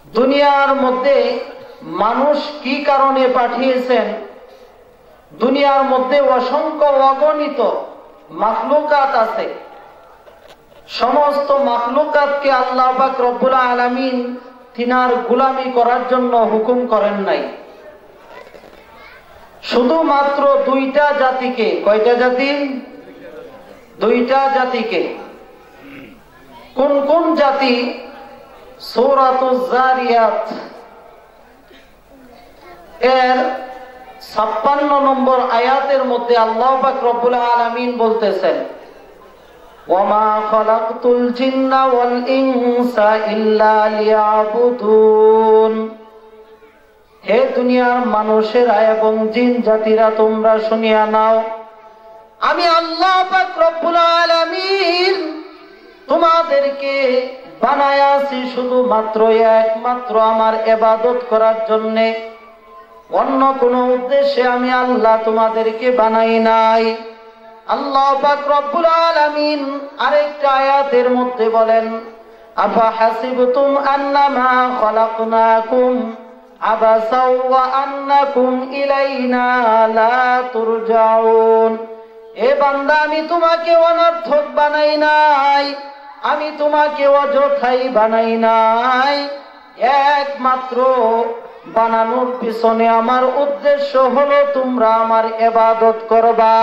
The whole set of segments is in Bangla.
দুনিয়ার মধ্যে মানুষ কি কারণে পাঠিয়েছেন? দুনিয়ার মধ্যে অসংখ্য অগণিত মাখলুকাত আছে। সমস্ত মাখলুকাতকে আল্লাহ পাক রব্বুল আলামিন তিনার গোলামি করার জন্য হুকুম করেন নাই। শুধুমাত্র দুইটা জাতিকে। কয়টা জাতি? দুইটা জাতিকে। কোন কোন জাতি? সূরাতুজ জারিয়াত এর 56 নম্বর আয়াতের মধ্যে আল্লাহ পাক রব্বুল আলামিন বলতেছেন, ওয়ামা খালাকতুল জিন্না ওয়াল ইনসা ইল্লা লিয়াবুদুন। হে দুনিয়ার মানুষেরা এবং জিন জাতিরা, তোমরা শুনিয়া নাও, আমি আল্লাহ পাক রব্বুল আলামিন তোমাদেরকে বানায়াছি শুধুমাত্র একমাত্র আমার ইবাদত করার জন্য। অন্য কোন উদ্দেশ্যে আমি আল্লাহ তোমাদেরকে বানাই নাই। আল্লাহ পাক রব্বুল আলামিন আরেকটা আয়াতের মধ্যে বলেন, আফা হাসিবতুম আন্নামা খালাকনাকুম আবাসা ওয়া আন্নাকুম ইলাইনা লা তুরজাউন। এ বান্দা, আমি তোমাকে অনর্থক বানাই নাই, আমি তোমাকে অযথাই বানাই নাই। একমাত্র বানানোর পিছনে আমার উদ্দেশ্য হলো তোমরা আমার ইবাদত করবা।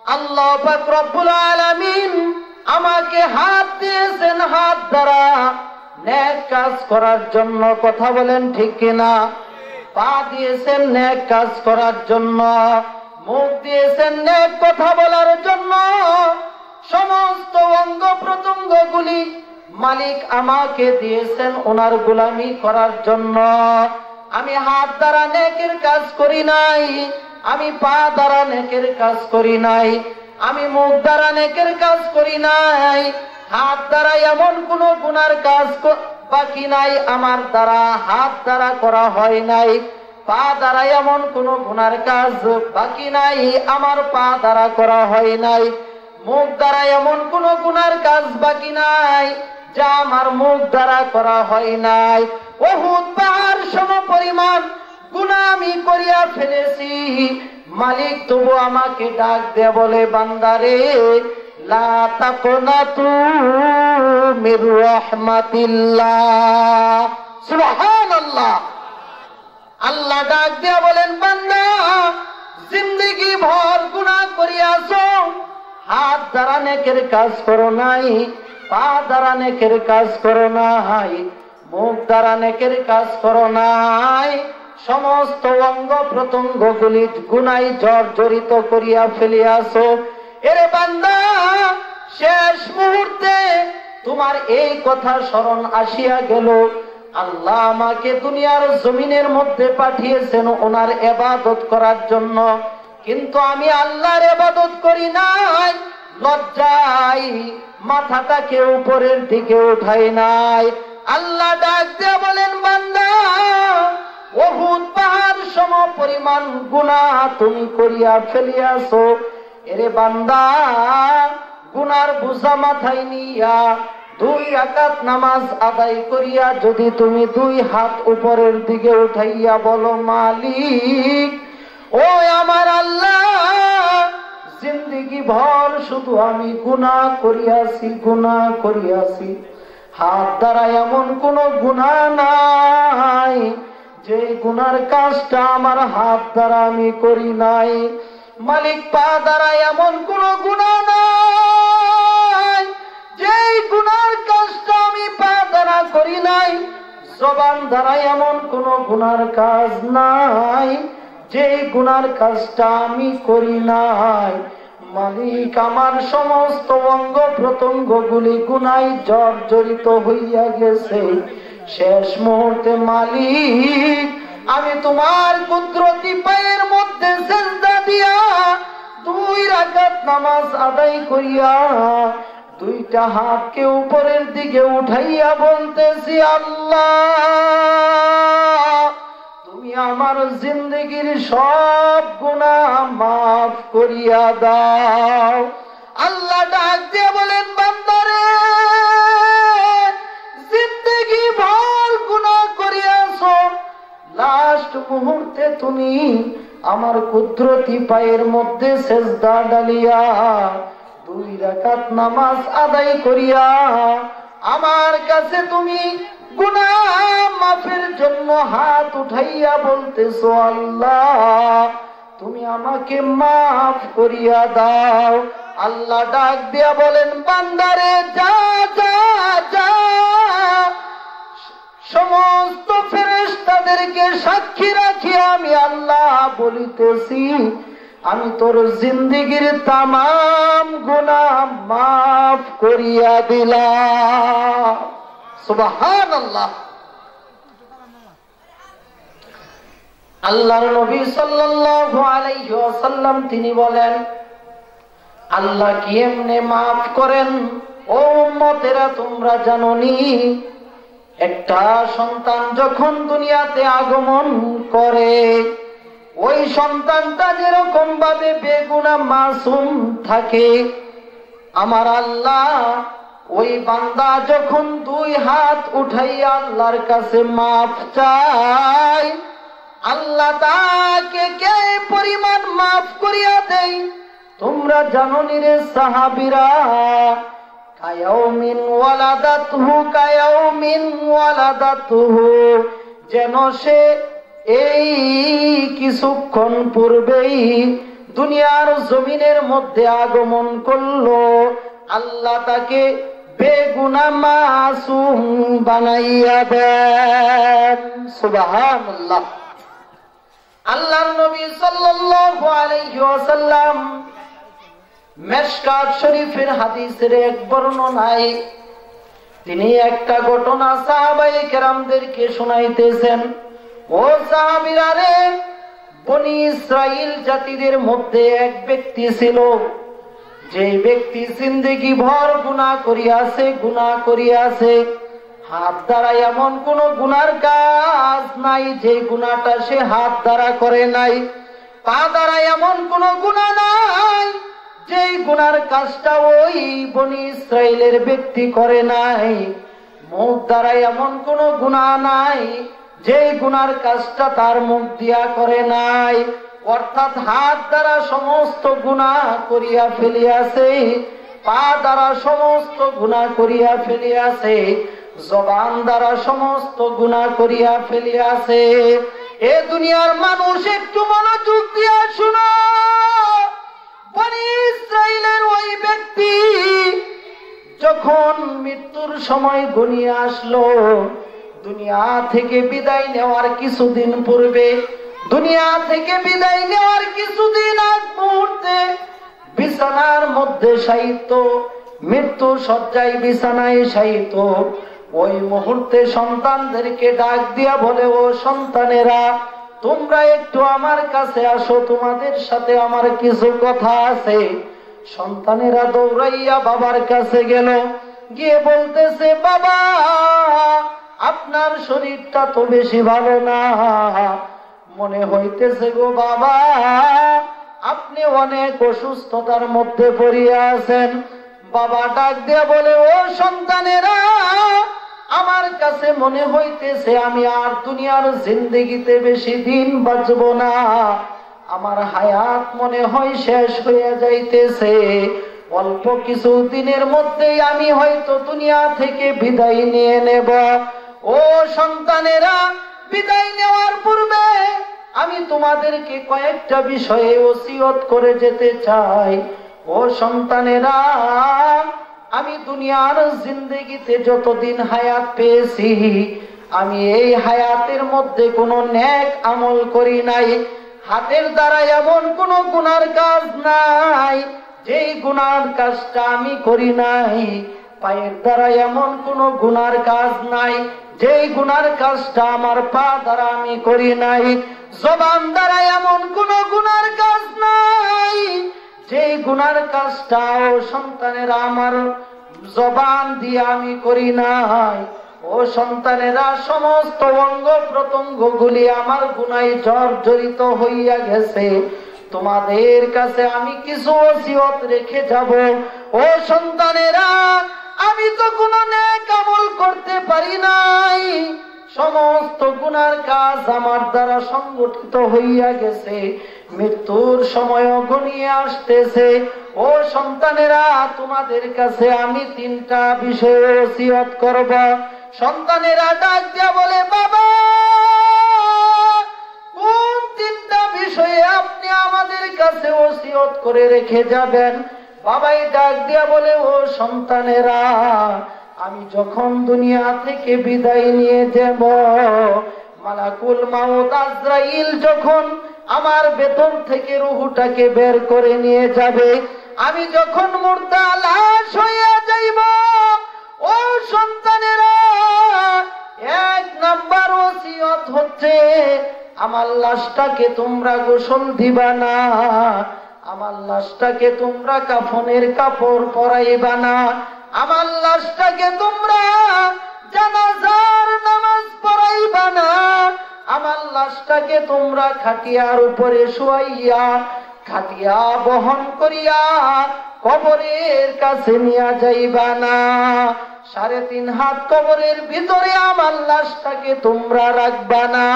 আল্লাহ পাক রব্বুল আলামিন আমাকে হাত দিয়েছেন, হাত দ্বারা নেক কাজ করার জন্য। কথা বলেন ঠিক কিনা? পা দিয়েছেন নেক কাজ করার জন্য, মুখ দিয়েছেন নেক কথা বলার জন্য। সমস্ত অঙ্গ প্রত্যঙ্গ গুলি মালিক আমাকে দিয়েছেন ওনার গোলামি করার জন্য। আমি হাত দ্বারা নেকের কাজ করি নাই, আমি পা দ্বারা নেকের কাজ করি নাই, আমি মুখ দ্বারা নেকের কাজ করি নাই। হাত দ্বারা এমন কোন গুনার কাজ বাকি নাই আমার দ্বারা হাত দ্বারা করা হয় নাই। পা দ্বারা এমন কোন গুনার কাজ বাকি নাই আমার পা দ্বারা করা হয় নাই। মুখ দ্বারা এমন কোন গুনার কাজ বাকি নাই যা আমার মুখ দ্বারা করা হয় নাই। উহুদ পাহাড় সম পরিমাণ গুনাহ আমি করিয়া ফেলেছি। মালিক তবু আমাকে ডাক দিয়ে বলে, বান্দারে, লা তাকনাতু মির রাহমাতিল্লাহ। সুবহানাল্লাহ। আল্লাহ ডাক দিয়ে বলেন, বান্দা, জিন্দেগি ভর গুনাহ করিয়াছো, হাত দ্বারা নেকের কাজ করো নাই, পা দ্বারা নেকের কাজ করো নাই, মুখ দ্বারা নেকের কাজ করো নাই। সমস্ত অঙ্গ প্রত্যঙ্গ গুলি গুনাই জর্জরিত করিয়া ফেলিয়াছো। এরে বান্দা, শেষ মুহূর্তে তোমার এই কথা স্মরণ আসিয়া গেল, আল্লাহ আমাকে দুনিয়ার জমিনের মধ্যে পাঠিয়েছেন ওনার ইবাদত করার জন্য, কিন্তু আমি আল্লাহর ইবাদত করি নাই। লজ্জায় মাথাটাকে উপরের দিকে উঠাই নাই। আল্লাহ ডাক দিয়ে বলেন, বান্দা, উহুদ পাহাড় সম পরিমাণ গুনাহ তুমি করিয়া ফেলিয়াছো। এরে বান্দা, গুনার বোঝা মাথায় নিয়া 2 রাকাত নামাজ আদায় করিয়া যদি তুমি 2 হাত উপরের দিকে উঠাইয়া বলো, মালিক, ও আমার আল্লাহ, জিন্দেগি ভর শুধু আমি গুনাহ করিয়াছি, গুনাহ করিয়াছি। হাত দ্বারা এমন কোন গুনাহ নাই যে গুনার কাজটা আমার হাত দ্বারা আমি করি নাই। মালিক, পা দ্বারা এমন কোন গুনাহ নাই যে গুনার কাজটা আমি পা দ্বারা করি নাই। জবান দ্বারা এমন কোন গুনার কাজ নাই যে গুনার কাজটা আমি করি নাই। মালিক, আমার সমস্ত অঙ্গ প্রত্যঙ্গ গুলি গুনায় জর্জরিত হইয়া গেছে। শেষ মুহূর্তে মালিক, আমি তোমার কুদরতি পায়ের মধ্যে সিজদা দিয়া 2 রাকাত নামাজ আদায় করিয়া 2টা হাতকে উপরের দিকে উঠাইয়া বলতেছি, আল্লাহ, তুমি আমার জিন্দেগির সব গুনাহ মাফ করিয়া দাও। আল্লাহ ডাক দিয়ে বলেন, বান্দারে, জিন্দেগি ভর মুহূর্তে তুমি আমার কুদরতি পায়ের মধ্যে সেজদা ডালিয়া 2 রাকাত নামাজ আদায় করিয়া আমার কাছে তুমি গুনাহ মাফের জন্য হাত উঠাইয়া বলতেছো, আল্লাহ তুমি আমাকে মাফ করিয়া দাও। আল্লাহ ডাক দিয়া বলেন, বান্দারে যা যা যা, সমস্ত ফেরেশতাদেরকে সাক্ষী রাখি আমি আল্লাহ বলিতেছি, আমি তোর জিন্দেগীর তামাম গুনাহ মাফ করিয়া দিলাম। সুবহানাল্লাহ। আল্লাহর নবী সাল্লাল্লাহু আলাইহি ওয়াসাল্লাম তিনি বলেন, আল্লাহ কি এমনে মাফ করেন? ও উম্মতেরা, তোমরা জানোনি একটা সন্তান যখন দুনিয়াতে আগমন করে, ওই সন্তানটা যেরকম ভাবে বেগুনাহ মাসুম থাকে, আমার আল্লাহ ওই বান্দা যখন 2 হাত উঠাইয়া আল্লাহর কাছে মাফ চায়, আল্লাহ তাকে কে পরিমাণ মাফ করিয়া দেয় তোমরা জানোনি রে সাহাবীরা? কায়াউমিন ওয়ালাদাতহু কায়াউমিন ওয়ালাদাতহু, যেন সে এই কিছুক্ষণ পূর্বেই দুনিয়ার জমিনের মধ্যে আগমন করলো, আল্লাহ তাকে বেগুনাহ মাসুম বানাইয়া দেন। সুবহানাল্লাহ। আল্লাহর নবী সাল্লাল্লাহু আলাইহি ওয়াসাল্লাম মিশকাত শরীফের হাদিসের এক বর্ণনায় তিনি একটা ঘটনা সাহাবায়ে কেরামদেরকে শুনাইতেছেন। ও সাহাবীরা রে, বনি ইসরাইল জাতিদের মধ্যে এক ব্যক্তি ছিল, যে ব্যক্তি জিন্দেগি ভর গুনাহ করিয়াছে, হাত দ্বারা এমন কোন গুনার কাজ নাই যে গুনাহটা সে হাত দ্বারা করে নাই, পা দ্বারা এমন কোন গুনাহ নাই যে গুনার কাজটা ওই বনি ইসরাইলের ব্যক্তি করে নাই, মুখ দ্বারা এমন কোন গুনাহ নাই যে গুনার কাজটা তার মুখ দিয়া করে নাই। অর্থাৎ হাত দ্বারা সমস্ত গুনাহ করিয়া ফেলিয়াছে, পা দ্বারা সমস্ত গুনাহ করিয়া ফেলিয়াছে, জবান দ্বারা সমস্ত গুনাহ করিয়া ফেলিয়াছে। এ দুনিয়ার মানুষ একটু মনোযোগ দিয়া শুনো, বনি ইসরাইলের ওই ব্যক্তি যখন মৃত্যুর সময় ঘনিয়ে আসলো, দুনিয়া থেকে বিদায় নেওয়ার কিছুদিন পূর্বে, দুনিয়া থেকে বিদায় নেওয়ার কিছুদিন আগ মুহূর্তে বিছানার মধ্যে শায়িত, মৃত্যু শয্যায় বিছানায় শায়িত, ওই মুহূর্তে সন্তানদেরকে ডাক দিয়া বলে, ও সন্তানেরা তোমরা একটু আমার কাছে আসো, তোমাদের সাথে আমার কিছু কথা আছে। সন্তানেরা দৌড়াইয়া বাবার কাছে গেল, গিয়ে বলতেছে, বাবা আপনার শরীরটা তো বেশি ভালো না, মনে হইতেছে গো বাবা আপনি অনেক অসুস্থতার মধ্যে পড়িয়া আছেন। বাবা ডাক দিয়ে বলে, ও সন্তানেরা আমার কাছে মনে হইতেছে আমি আর দুনিয়ার জিন্দেগিতে বেশি দিন বাঁচব না, আমার হায়াত মনে হয় শেষ হয়ে যাইতেছে, অল্প কিছু দিনের মধ্যেই আমি হয়তো দুনিয়া থেকে বিদায় নিয়ে নেব। ও সন্তানেরা, বিদায় নেওয়ার পূর্বে আমি তোমাদেরকে কয়েকটা বিষয়ে ওসিয়ত করে যেতে চাই। ও সন্তানেরা, আমি দুনিয়ার জিন্দেগিতে যতদিন হায়াত পেয়েছি, আমি এই হায়াতের মধ্যে কোনো নেক আমল করি নাই, হাতের দ্বারা এমন কোনো গুনার কাজ নাই যেই গুনার কাজটা আমি করি নাই, পায়ের দ্বারা এমন কোনো গুনার কাজ নাই যেই গুনার কাজটা আমার পা দ্বারা আমি করি নাই, জবান দ্বারা এমন কোনো গুনার কাজ নাই যেই গুনার কাজটা ও সন্তানেরা আমার জবান দিয়ে আমি করি নাই। ও সন্তানেরা, সমস্ত অঙ্গ প্রত্যঙ্গ গুলি আমার গুনায় জর্জরিত হইয়া গেছে, তোমাদের কাছে আমি কিছু ওসিয়ত রেখে যাব। ও সন্তানেরা, আমি তো কোনো নেক আমল করতে পারি নাই, সমস্ত গুনার কাজ আমার দ্বারা সংগঠিত হইয়া গেছে, মৃত্যুর সময়ও ঘনিয়ে আসতেছে। ও সন্তানেরা, তোমাদের কাছে আমি তিনটা বিষয়ে ওসিয়ত করব। সন্তানেরা ডাক দিয়া বলে, বাবা কোন তিনটা বিষয়ে আপনি আমাদের কাছে ওসিয়ত করে রেখে যাবেন? বাবাই ডাক দিয়া বলে, ও সন্তানেরা, আমি যখন দুনিয়া থেকে বিদায় নিয়ে যাব, মালাকুল মাউত আজরাইল যখন আমার ভেতর থেকে রূহটাকে বের করে নিয়ে যাবে, আমি যখন মুর্দা লাশ হইয়া যাইব, ও সন্তানেরা, এক নাম্বার ওসিয়ত হচ্ছে আমার লাশটাকে তোমরা গোসল দিবা না, আমার লাশটাকে তোমরা কাফনের কাপড় পরাইবা না, আমার লাশটাকে তোমরা জানাজার নামাজ পড়াইবা না, আমার লাশটাকে তোমরা খাটিয়ার উপরে শুয়াইয়া খাটিয়া বহন করিয়া কবরের কাছে নিয়ে যাইবা না। 3.5 হাত কবরের ভিতরে আমার লাশটাকে তোমরা রাখবা না।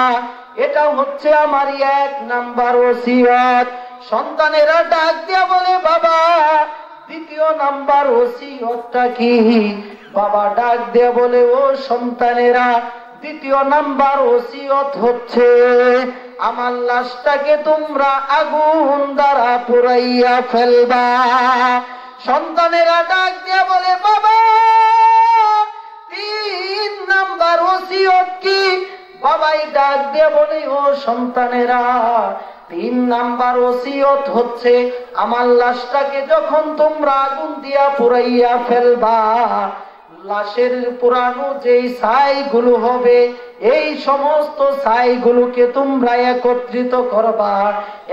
এটা হচ্ছে আমার এক নাম্বার ওসিয়ত। সন্তানেরা ডাক দিয়া বলে, বাবা দ্বিতীয় নাম্বার ওসিয়তটা কি? বাবা ডাক দিয়া বলে, ও সন্তানেরা, দ্বিতীয় নাম্বার ওসিয়ত হচ্ছে আমার লাশটাকে তোমরা আগুন দ্বারা পুড়াইয়া ফেলবা। সন্তানেরা ডাক দিয়া বলে, বাবা 3 নাম্বার ওসিয়ত কি? বাবাই ডাক দিয়া বলে, ও সন্তানেরা, 3 নাম্বার ওসিয়ত হচ্ছে আমার লাশটাকে যখন তোমরা আগুন দিয়া পুড়াইয়া ফেলবা, লাশের পুরানো যেই ছাইগুলো হবে, এই সমস্ত ছাইগুলোকে তোমরা একত্রিত করবা।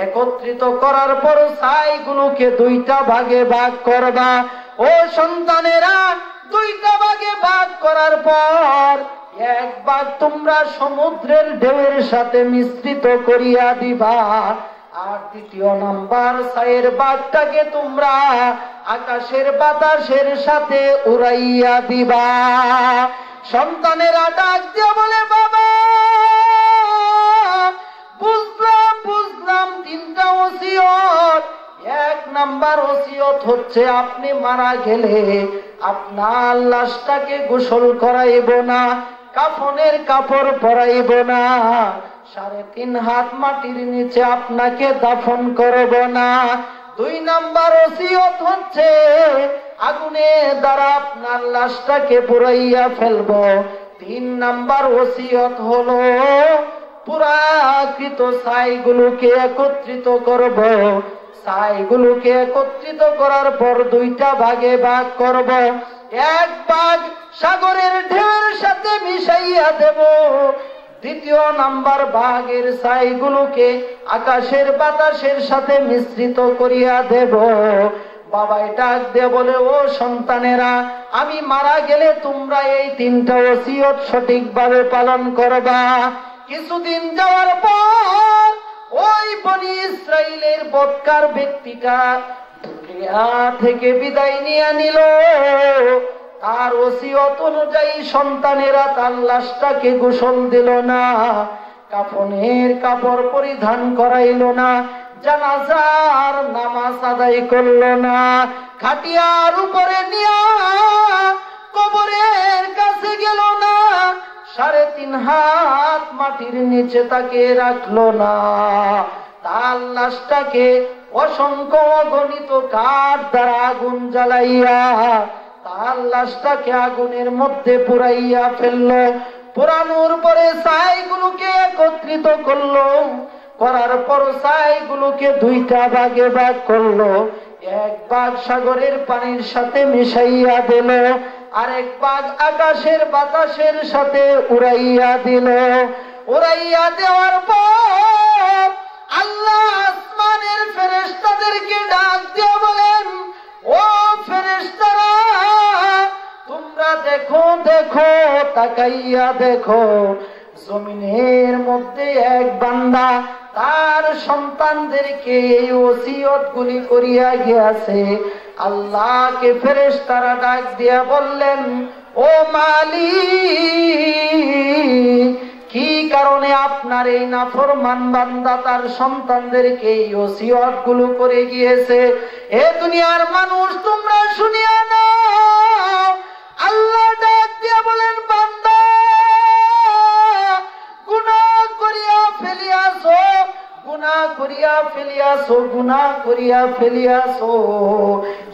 একত্রিত করার পর ছাইগুলোকে 2টা ভাগে ভাগ করবা। ও সন্তানেরা, 2টা ভাগে ভাগ করার পর এক ভাগ তোমরা সমুদ্রের ঢেউয়ের সাথে মিশ্রিত করিয়া দিবা, আর দ্বিতীয় নাম্বার ছাইয়ের ভাগটাকে তোমরা আকাশের বাতাসের সাথে উড়াইয়া দিবা। সন্তানেরা ডাক দিয়া বলে, বাবা বুঝলাম 3টা ওসিয়ত। 1 নাম্বার ওসিয়ত হচ্ছে আপনি মারা গেলে আপনার লাশটাকে গোসল করাইব না, কাফনের কাপড় পরাইব না, 3.5 হাত মাটির নিচে আপনাকে দাফন করব না। 2 নাম্বার ওসিয়ত হচ্ছে আগুনে দ্বারা আপনার লাশটাকে পুড়াইয়া ফেলব। 3 নাম্বার ওসিয়ত হলো পুরাকৃত ছাইগুলোকে একত্রিত করব। ছাইগুলোকে একত্রিত করার পর 2টা ভাগে ভাগ করব। এক ভাগ সাগরের ঢেউয়ের সাথে মিশাইয়া দেব, দ্বিতীয় নাম্বার ভাগের ছাইগুলোকে আকাশের বাতাসের সাথে মিশ্রিত করিয়া দেব। বাবাই ডাক দিয়ে বলে, ও সন্তানেরা, আমি মারা গেলে তোমরা এই 3টা ওসিয়ত সঠিকভাবে পালন করবা। কিছুদিন যাওয়ার পর ওই বনি ইসরাইলের বদকার ব্যক্তিটা দুনিয়া থেকে বিদায় নিয়ে নিল। তার ওসিয়ত অনুযায়ী সন্তানেরা তার লাশটাকে গোসল দিল না, কাফনের কাপড় পরিধান করাইল না, জানাজার নামাজ আদায় করল না, খাটিয়ার উপরে নিয়া কবরের কাছে গেল না, 3.5 হাত মাটির নিচে তাকে রাখলো না। তার লাশটাকে অসংখ্য অগণিত কাঠ দ্বারা আগুন জ্বালাইয়া তার লাশটাকে আগুনের মধ্যে পুড়াইয়া ফেললো। পুরানোর পরে ছাইগুলোকে একত্রিত করলো, করার পর ছাইগুলোকে 2টা ভাগে ভাগ করলো। এক ভাগ সাগরের পানির সাথে মিশাইয়া দিল, আরেক ভাগ আকাশের বাতাসের সাথে উড়াইয়া দিল। উড়াইয়া দেওয়ার পর আল্লাহ আসমানের ফেরেশতাদেরকে ডাক দিয়ে বলেন, ও ফেরেশতারা, তোমরা দেখো দেখো, তাকাইয়া দেখো, জমিনের মধ্যে এক বান্দা তার সন্তানদেরকে এই ওসিয়ত গুলি করিয়া গিয়াছে। আল্লাহকে ফেরেশতারা ডাক দিয়া বললেন, ও মালিক, আপনার এই নাফরমান বান্দা তার সন্তানদেরকে এই ওসিয়ত গুলো করে গিয়েছে। এ দুনিয়ার মানুষ তোমরা শুনিয়া নাও, আল্লাহ ডাক দিয়া বলেন, বান্দা গুনাহ করিয়া ফেলিয়াছো, গুনাহ করিয়া ফেলিয়াছো, গুনাহ করিয়া ফেলিয়াছো।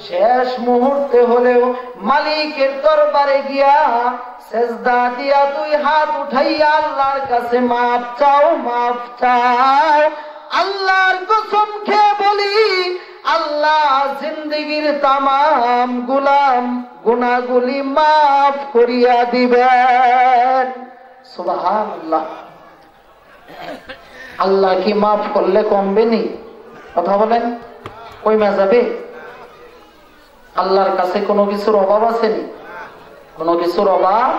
শেষ মুহূর্তে হলেও মালিকের দরবারে গিয়া সেজদা দিয়া দুই হাত উঠাইয়া আল্লাহর কাছে মাফ চাও, মাফ চাও। আল্লাহর কসম খেয়ে বলি, আল্লাহ জিন্দেগীর তামাম গুনাহগুলি মাফ করিয়া দিবেন। সুবহানাল্লাহ। আল্লাহ কি মাফ করলে কমবে নি? কথা বলেন, কইমা যাবে? আল্লাহর কাছে কোনো কিছুর অভাব আছে নি? কোনো কিছুর অভাব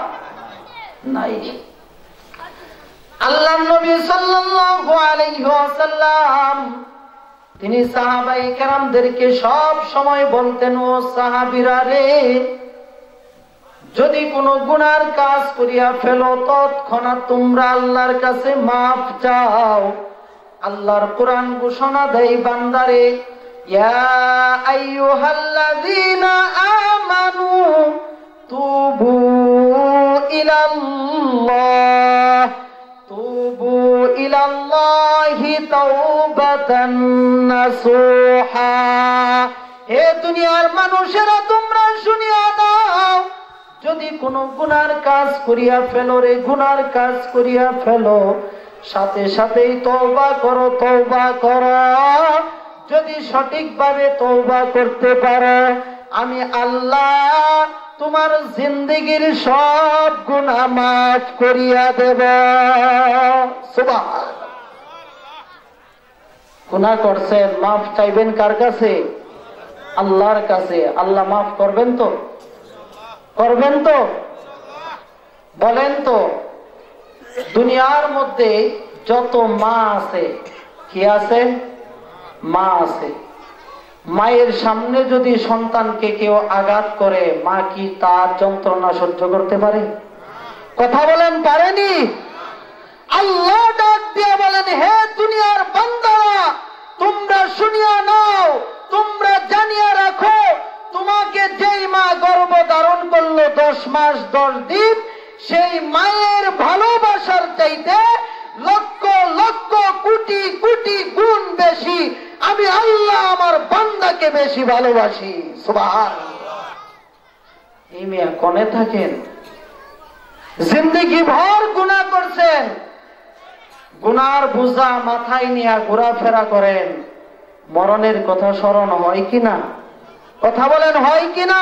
নাই। আল্লাহর নবী সাল্লাল্লাহু আলাইহি ওয়াসাল্লাম তিনি সাহাবায়ে কেরামদেরকে সব সময় বলতেন, ও সাহাবীরা রে, যদি কোনো গুনার কাজ করিয়া ফেলো তৎক্ষণাৎ তোমরা আল্লাহর কাছে মাফ চাও। আল্লাহর কোরআন ঘোষণা দেয়, বান্দারে, ইয়া আইয়ুহাল্লাযীনা আমানু তুবু ইলাল্লাহ, তুবু ইলাল্লাহি তাওবাতান নাসুহা। হে দুনিয়ার মানুষেরা, তোমরা শুনিয়া নাও, যদি কোনো গুনার কাজ করিয়া ফেলো রে, গুনার কাজ করিয়া ফেলো, সাথে সাথেই তওবা করো, তওবা করো। যদি সঠিকভাবে তওবা করতে পারো, আমি আল্লাহ তোমার জিন্দেগীর সব গুনাহ মাফ করিয়া দেব। সুবহানাল্লাহ। গুনাহ করছেন, মাফ চাইবেন কার কাছে? আল্লাহর কাছে। আল্লাহ মাফ করবেন তো? করবেন তো? বলেন তো। দুনিয়ার মধ্যে যত মা আছে, কি আছে? মা আছে। মায়ের সামনে যদি সন্তানকে কেউ আঘাত করে, মা কি তার যন্ত্রণা সহ্য করতে পারে? কথা বলেন, পারেনি? আল্লাহ ডাক দিয়ে বলেন, হে দুনিয়ার বান্দারা, তোমরা শুনিয়া নাও, তোমরা জানিয়া রাখো, তোমাকে যেই মা গর্ভ ধারণ করলো 10 মাস 10 দিন, সেই মায়ের ভালোবাসার চাইতে লক্ষ লক্ষ কোটি কোটি গুণ বেশি আমি আল্লাহ আমার বান্দাকে বেশি ভালোবাসি। সুবহানাল্লাহ। এই মেয়ে কোনে থাকেন, জিন্দেগি ভর গুনাহ করছেন, গুনার বোঝা মাথায় নিয়ে ঘোরাফেরা করেন, মরণের কথা স্মরণ হয় কিনা? কথা বলেন, হয় কিনা?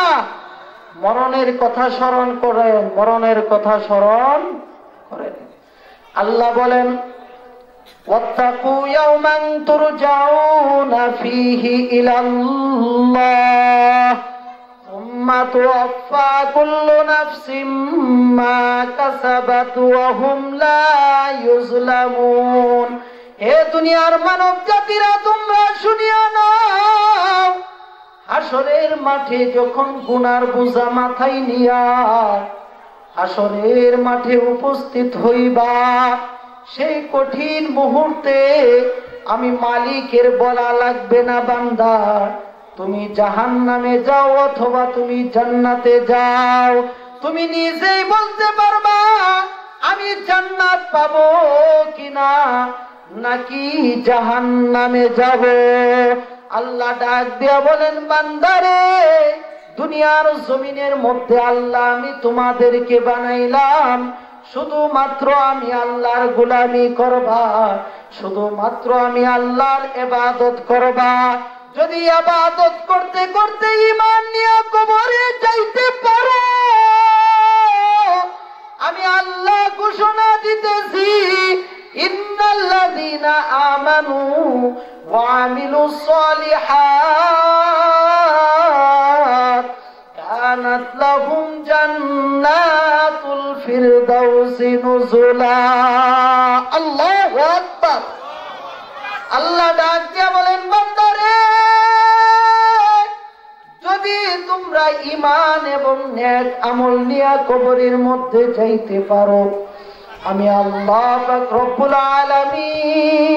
মরণের কথা স্মরণ করেন, মরণের কথা স্মরণ করেন। আল্লাহ বলেন, ওয়াত্তাকু ইয়াওমান তুরজাউনা ফীহি ইলাল্লাহ সুম্মা তুওয়াফফা কুল্লু নাফসিম মা কাসাবাত ওয়া হুম লা ইউজলামুন। হে দুনিয়ার মানব জাতিরা, তোমরা শুনিয়া নাও, হাসরের মাঠে যখন গুনার বোঝা মাথায় নিয়া হাসরের মাঠে উপস্থিত হইবা, সেই কঠিন মুহূর্তে আমি মালিকের বলা লাগবে না, বান্দা তুমি জাহান্নামে যাও অথবা তুমি জান্নাতে যাও। তুমি নিজেই বলতে পারবা আমি জান্নাত পাবো কিনা নাকি জাহান্নামে যাব। আল্লাহ ডাক দিয়া বলেন, বান্দারে, দুনিয়ার জমিনের মধ্যে আল্লাহ আমি তোমাদেরকে বানাইলাম শুধুমাত্র আমি আল্লাহর গোলামি করবা, শুধুমাত্র আমি আল্লাহর ইবাদত করবা। যদি ইবাদত করতে করতে ঈমান নিয়ে কবরে যাইতে পারো, আমি আল্লাহ ঘোষণা দিতেছি, ইন্নাল্লাযীনা আমানু ওয়া আমিলুস সালিহাত কানাত লাহুম জান্নাতুল ফিরদাউসি নুজুলা। আল্লাহু আকবার। আল্লাহ ডাক দিয়া বলেন, বান্দারে, যদি তোমরা ঈমান এবং নেক আমল নিয়ে কবরের মধ্যে যাইতে পারো, আমি আল্লাহ পাক রব্বুল আলামিন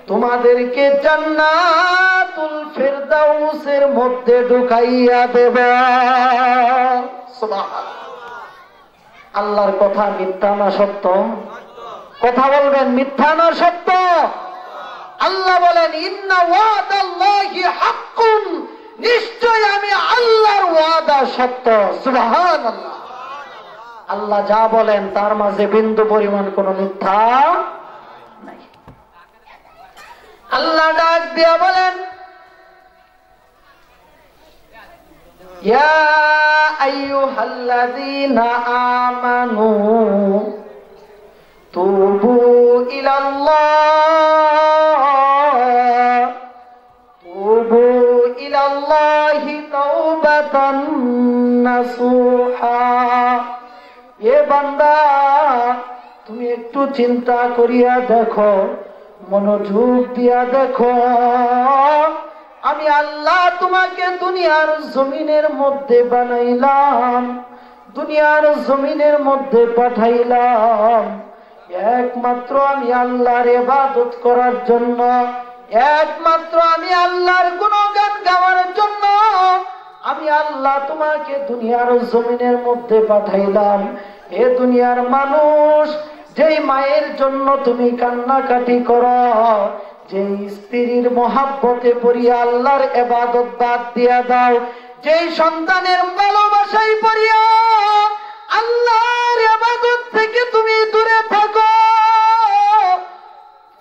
তোমাদেরকে জান্নাতুল ফিরদাউসের মধ্যে ঢুকাইয়া দেব। সুবহানাল্লাহ। আল্লাহর কথা মিথ্যা না সত্য? কথা বলবেন, মিথ্যা না সত্য? আল্লাহ বলেন ইন্না ওয়াদাল্লাহি হাক্কুন, নিশ্চয় আমি আল্লাহর ওয়াদা সত্য। সুবহানাল্লাহ। আল্লাহ যা বলেন তার মাঝে বিন্দু পরিমাণ কোন মিথ্যা নাই। আল্লাহ ডাক দিয়া বলেন ইয়া আইয়ুহাল্লাযীনা আমানু তুবু ইলাল্লাহি তাওবাতান নাসুহা। এ বান্দা, তুমি একটু চিন্তা করিয়া দেখো, মনোযোগ দিয়া দেখো, আমি আল্লাহ তোমাকে দুনিয়ার জমিনের মধ্যে বানাইলাম, দুনিয়ার জমিনের মধ্যে পাঠাইলাম একমাত্র আমি আল্লাহর ইবাদত করার জন্য, একমাত্র আমি আল্লাহর গুণগান গাওয়ার জন্য। আমি আল্লাহ তোমাকে দুনিয়ার জমিনের মধ্যে পাঠাইলাম। এ দুনিয়ার মানুষ, যেই মায়ের জন্য তুমি কান্নাকাটি করো, যেই স্ত্রীর মহাব্বতে পড়িয়া আল্লাহর ইবাদত বাদ দিয়া দাও, যেই সন্তানের ভালোবাসায় পড়িয়া আল্লাহর ইবাদত থেকে তুমি দূরে থাকো,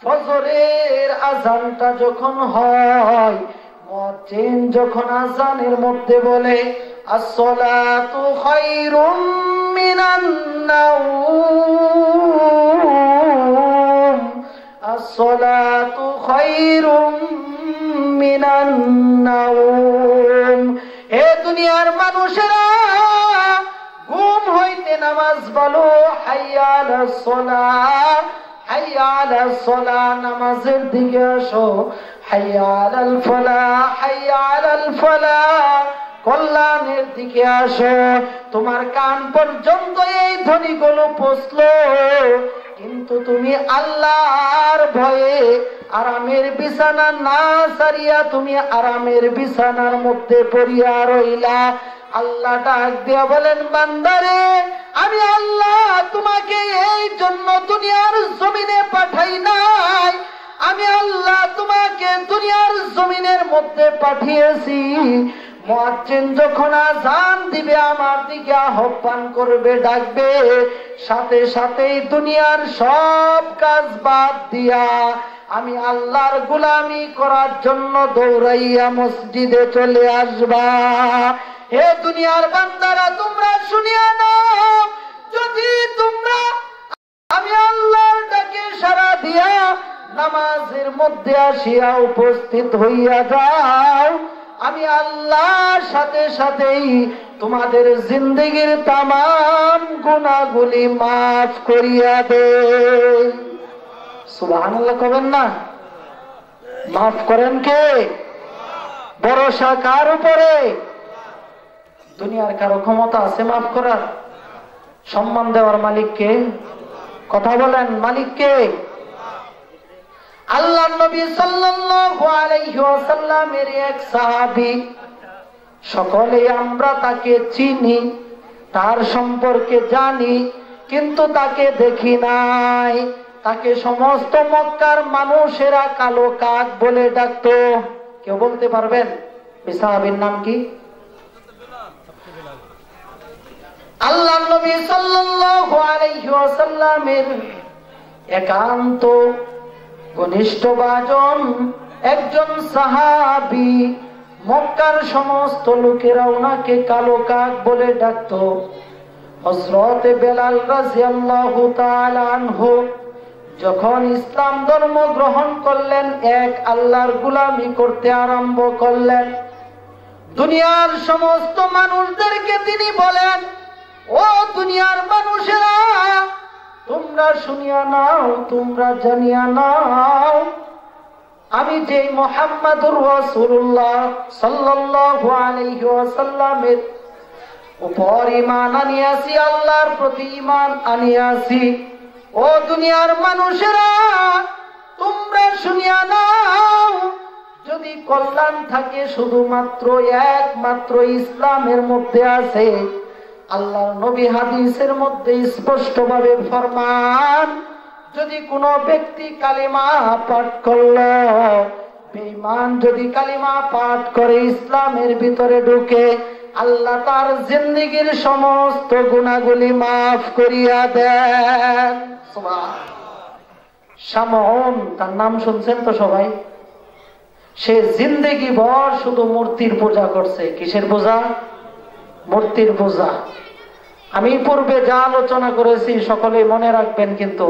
ফজরের আযানটা যখন হয়, মুয়াজ্জিন যখন আযানের মধ্যে বলে আসসালাতু খায়রুম মিনান নাওম, আসসালাতু খায়রুম মিনান নাওম। হে দুনিয়ার মানুষেরা, ঘুম হইতে নামাজ বলো, হাইয়া আলাস সালাহ, হাইয়া আলাস সালাহ, নামাজের দিকে আসো, হাইয়া আলাল ফালাহ, হাইয়া আলাল ফালাহ, কল্যাণের দিকে আসো। তোমার কান পর্যন্ত এই ধ্বনিগুলো পৌঁছলো, কিন্তু তুমি আল্লাহর ভয়ে আরামের বিছানা না ছাড়িয়া তুমি আরামের বিছানার মধ্যে পড়িয়া রইলা। আল্লাহ ডাক দিয়া বলেন বান্দারে, আমি আল্লাহ তোমাকে এই জন্য দুনিয়ার জমিনে পাঠাই নাই, আমি আল্লাহ তোমাকে দুনিয়ার জমিনের মধ্যে পাঠিয়েছি। মুয়াজ্জিন যখন আযান দিবে, আমার দিকে আহ্বান করবে, ডাকবে, সাথে সাথেই দুনিয়ার সব কাজ বাদ দিয়া আমি আল্লাহর গোলামি করার জন্য দৌড়াইয়া মসজিদে চলে আসবা। হে দুনিয়ার বান্দারা, তোমরা শুনিয়া নাও, যদি তোমরা আমি আল্লাহর ডাকে সাড়া দিয়া নামাজের মধ্যে আসিয়া উপস্থিত হইয়া যাও, আমি আল্লাহর সাথে সাথেই তোমাদের জিন্দেগীর তামাম গুনাহগুলি মাফ করিয়া দেই। সুবহানাল্লাহ কবেন না? মাফ করেন কে? ভরসা কার উপরে? দুনিয়ার কারো ক্ষমতা আছে মাফ করার? সম্মান দেওয়ার মালিক কে? কথা বলেন, মালিক কে? আল্লাহ নবী সাল্লাল্লাহু আলাইহি ওয়াসাল্লামের এক সাহাবী, সকলে আমরা তাকে চিনি, তার সম্পর্কে জানি, কিন্তু তাকে দেখি নাই। তাকে সমস্ত মক্কার মানুষেরা কালো কাক বলে ডাকতো। কেউ বলতে পারবেন এই সাহাবীর নাম কি? আল্লাহ নবী সাল্লাল্লাহু আলাইহি ওয়াসাল্লামের একান্ত ঘনিষ্ঠভাজন একজন সাহাবী, মক্কার সমস্ত লোকেরা ওনাকে কালো কাক বলে ডাকতো। হযরত বেলাল রাদিয়াল্লাহু তাআলা আনহু যখন ইসলাম ধর্ম গ্রহণ করলেন, এক আল্লাহর গোলামি করতে আরম্ভ করলেন, দুনিয়ার সমস্ত মানুষদেরকে তিনি বলেন, ও দুনিয়ার মানুষেরা, তোমরা শুনিয়া নাও, তোমরা জানিয়া নাও, আমি যে মুহাম্মাদুর রাসূলুল্লাহ সাল্লাল্লাহু আলাইহি ওয়াসাল্লামের উপর ঈমান আনিয়াছি, আল্লাহর প্রতি ঈমান আনিয়াছি। ও দুনিয়ার মানুষেরা, তোমরা শুনিয়া নাও, যদি কল্যাণ থাকে শুধুমাত্র একমাত্র ইসলামের মধ্যে আছে। আল্লাহর নবী হাদিসের মধ্যে স্পষ্টভাবে ফরমান, যদি কোনো ব্যক্তি কালিমা পাঠ করল, বেঈমান যদি কালিমা পাঠ করে ইসলামের ভিতরে ঢুকে, আল্লাহ তার জিন্দেগীর সমস্ত গুনাহগুলি মাফ করিয়া দেন। শামউন, তার নাম শুনছেন তো সবাই? সে জিন্দেগি ভর শুধু মূর্তির পূজা করছে। কিসের পূজা? মূর্তির পূজা। আমি পূর্বে যা আলোচনা করেছি সকলে মনে রাখবেন, কিন্তু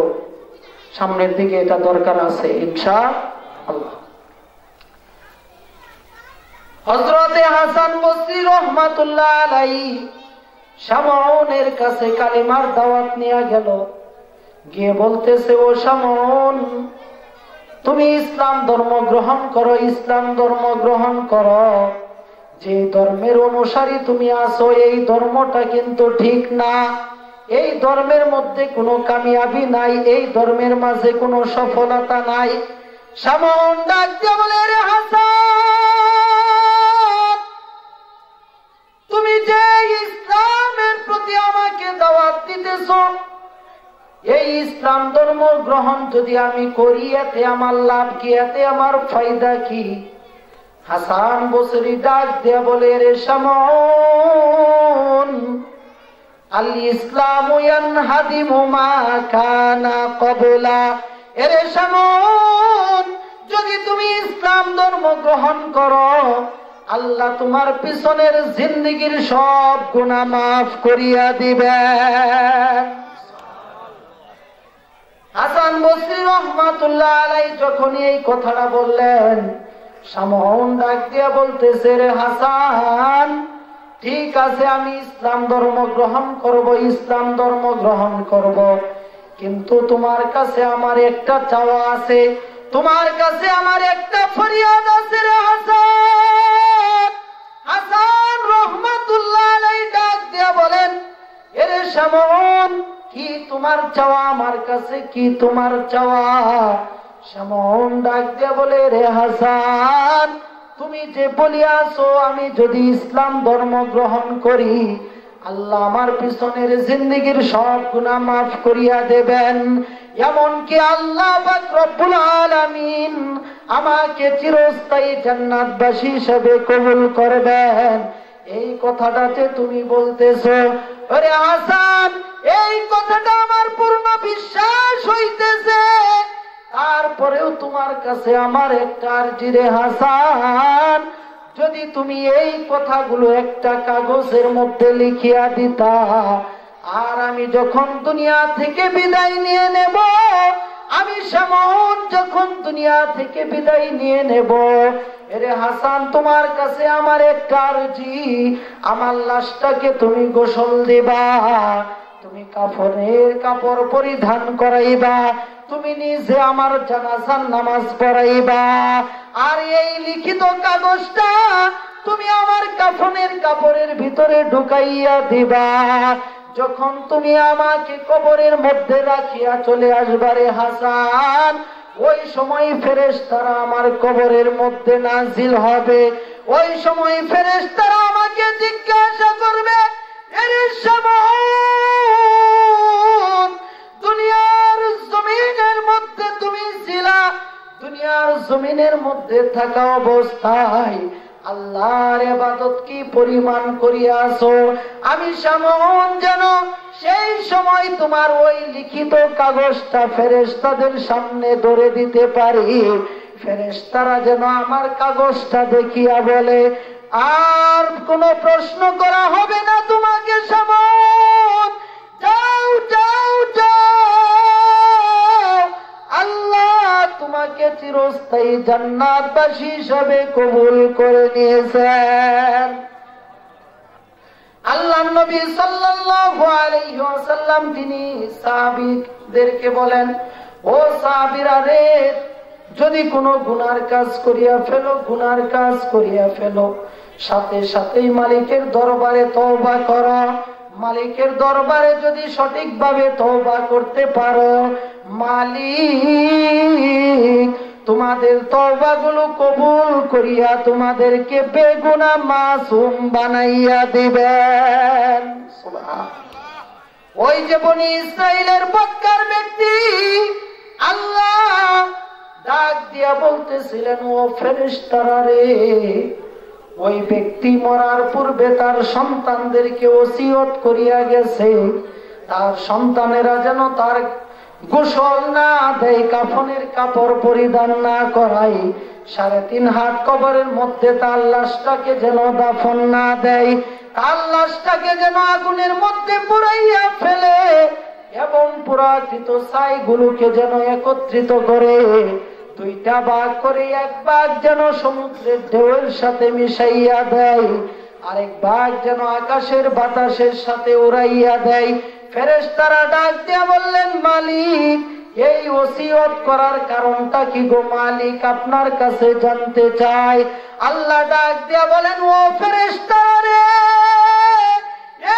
সামনের দিকে এটা দরকার আছে ইনশাআল্লাহ। হযরতে হাসান বসরি রাহমাতুল্লাহ আলাইহি শামউনের কাছে কালিমার দাওয়াত নিয়ে গেল। গিয়ে বলতেছে, ও শামউন, তুমি ইসলাম ধর্ম গ্রহণ করো, ইসলাম ধর্ম গ্রহণ করো। যে ধর্মের অনুসারী তুমি আছো, এই ধর্মটা কিন্তু ঠিক না। এই ধর্মের মধ্যে কোনো কামিয়াবি নাই, এই ধর্মের মাঝে কোনো সফলতা নাই। শামউন ডাক দিয়ে বলে, রে হাসান, তুমি যে ইসলামের প্রতি আমাকে দাওয়াত দিতেছো, এই ইসলাম ধর্ম গ্রহণ যদি আমি করি, এতে আমার লাভ কি? এতে আমার ফায়দা কি? হাসান বসরি ডাক দিয়ে বলে, রে শামউন, আল ইসলামু ইয়ানহাদিমু মা কানা ক্বাবলা। এরে শামউন, যদি তুমি ইসলাম ধর্ম গ্রহণ করো, আল্লাহ তোমার পিছনের জিন্দেগীর সব গুনাহ মাফ করিয়া দিবেন। হাসান বসরি রাহমাতুল্লাহ আলাইহি যখন এই কথাটা বললেন, শামউন ডাক দিয়া বলতেছে, রে হাসান, ঠিক আছে, আমি ইসলাম ধর্ম গ্রহণ করব, ইসলাম ধর্ম গ্রহণ করব, কিন্তু তোমার কাছে আমার একটা চাওয়া আছে, তোমার কাছে আমার একটা ফরিয়াদ আছে রে হাসান। হাসান রাহমাতুল্লাহ আলাইহি ডাক দিয়া বলেন, এরে শামউন, কি তোমার চাওয়া? আমার কাছে কি তোমার চাওয়া? শামউন ডাক দিয়া বলে, রে হাসান, তুমি যে বলিয়াছো আমি যদি ইসলাম ধর্ম গ্রহণ করি, আল্লাহ আমার পিছনের জিন্দেগীর সব গুনাহ মাফ করিয়া দেবেন, এমনকি আল্লাহ পাক রব্বুল আলামিন আমাকে চিরস্থায়ী জান্নাতবাসী হিসেবে কবুল করবেন। এই কথাটা যে তুমি বলতেছো, আরে হাসান, এই কথাটা আমার পূর্ণ বিশ্বাস হইতেছে, তারপরেও তোমার কাছে আমার একটা আরজি রে হাসান, যদি তুমি এই কথাগুলো একটা কাগজের মধ্যে লিখিয়া দিতা, আর আমি যখন দুনিয়া থেকে বিদায় নিয়ে নেব, আমি শামউন যখন দুনিয়া থেকে বিদায় নিয়ে নেব, এরে হাসান, তোমার কাছে আমার একটা আরজি, আমার লাশটাকে তুমি গোসল দিবা, তুমি কাফনের কাপড় পরিধান করাইবা, তুমি নিজে আমার জানাজার নামাজ পড়াইবা, আর এই লিখিত কাগজটা তুমি আমার কাফনের কাপড়ের ভিতরে ঢুকাইয়া দিবা। যখন তুমি আমাকে কবরের মধ্যে রাখিয়া চলে আসবারে হাসান, ওই সময় ফেরেশতারা আমার কবরের মধ্যে নাজিল হবে। ওই সময় ফেরেশতারা আমাকে জিজ্ঞাসা করবে, এরে শামউন, দুনিয়ার জমিনের মধ্যে তুমি ছিলা, দুনিয়ার জমিনের মধ্যে থাকা অবস্থায় আল্লাহর ইবাদত কি পরিমাণ করিয়াছো? আমি শামউন যেন সেই সময় তোমার ওই লিখিত কাগজটা ফেরেশতাদের সামনে ধরে দিতে পারি, ফেরেশতারা যেন আমার কাগজটা দেখিয়া বলে, আর কোনো প্রশ্ন করা হবে না তোমাকে শামউন, যাও যাও যাও, আল্লাহ তোমাকে চিরস্থায়ী জান্নাতবাসী হিসেবে কবুল করে নিয়েছেন। আল্লাহর নবী সাল্লাল্লাহু আলাইহি ওয়াসাল্লাম তিনি সাহাবীদেরকে বলেন, ও সাহাবীরা রে, যদি কোনো গুনার কাজ করিয়া ফেলো, গুনার কাজ করিয়া ফেলো, সাথে সাথেই মালিকের দরবারে তওবা করো। মালিকের দরবারে যদি সঠিকভাবে তওবা করতে পারো, মালিক তোমাদের তওবাগুলো কবুল করিয়া তোমাদেরকে বেগুনাহ মাসুম বানাইয়া দিবেন। ওই যে বনি ইসরাইলের বক্কার ব্যক্তি আল্লাহ ডাক দিয়া বলতেছিলেন, ও ফেরেশতারা রে, ওই ব্যক্তি মরার পূর্বে তার সন্তানদেরকে ওসিয়ত করিয়া গেছে, তার সন্তানেরা যেন তার গোসল না দেয়, কাফনের কাপড় পরিধান না করায়, 3.5 হাত কবরের মধ্যে তার লাশটাকে যেন দাফন না দেয়, তার লাশটাকে যেন আগুনের মধ্যে পুড়াইয়া ফেলে এবং পুরাকৃত ছাইগুলোকে যেন একত্রিত করে 2টা ভাগ করে, এক ভাগ যেন সমুদ্রের ঢেউয়ের সাথে মিশাইয়া দেয়, আরেক ভাগ যেন আকাশের বাতাসের সাথে উড়াইয়া দেয়। ফেরেশতারা ডাক দিয়া বললেন, মালিক এই ওসিয়ত করার কারণটা কি গো মালিক, আপনার কাছে জানতে চাই। আল্লাহ ডাক দিয়া বলেন, ও ফেরেশতারা রে,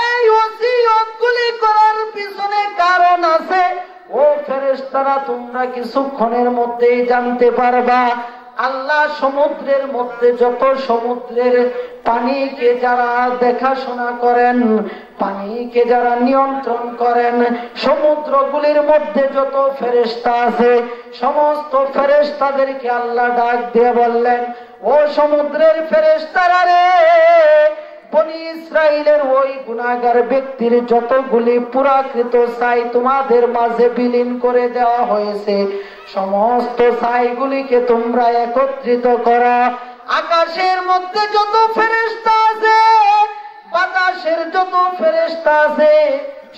এই ওসিয়তগুলি করার পিছনে কারণ আছে। ও ফেরেশতারা, তোমরা কিছুক্ষণের মধ্যেই জানতে পারবা। আল্লাহ সমুদ্রের মধ্যে যত সমুদ্রের পানিকে যারা দেখাশোনা করেন, পানিকে যারা নিয়ন্ত্রণ করেন, সমুদ্রগুলির মধ্যে যত ফেরেশতা আছে, সমস্ত ফেরেশতাদেরকে আল্লাহ ডাক দিয়ে বললেন, ও সমুদ্রের ফেরেশতারা রে, বনি ইসরাইলের ওই গুনাহগার ব্যক্তির যতগুলি পুরাকৃত ছাই তোমাদের মাঝে বিলীন করে দেওয়া হয়েছে, সমস্ত ছাইগুলিকে তোমরা একত্রিত করো। আকাশের মধ্যে যত ফেরেশতা আছে, বাতাসের যত ফেরেশতা আছে,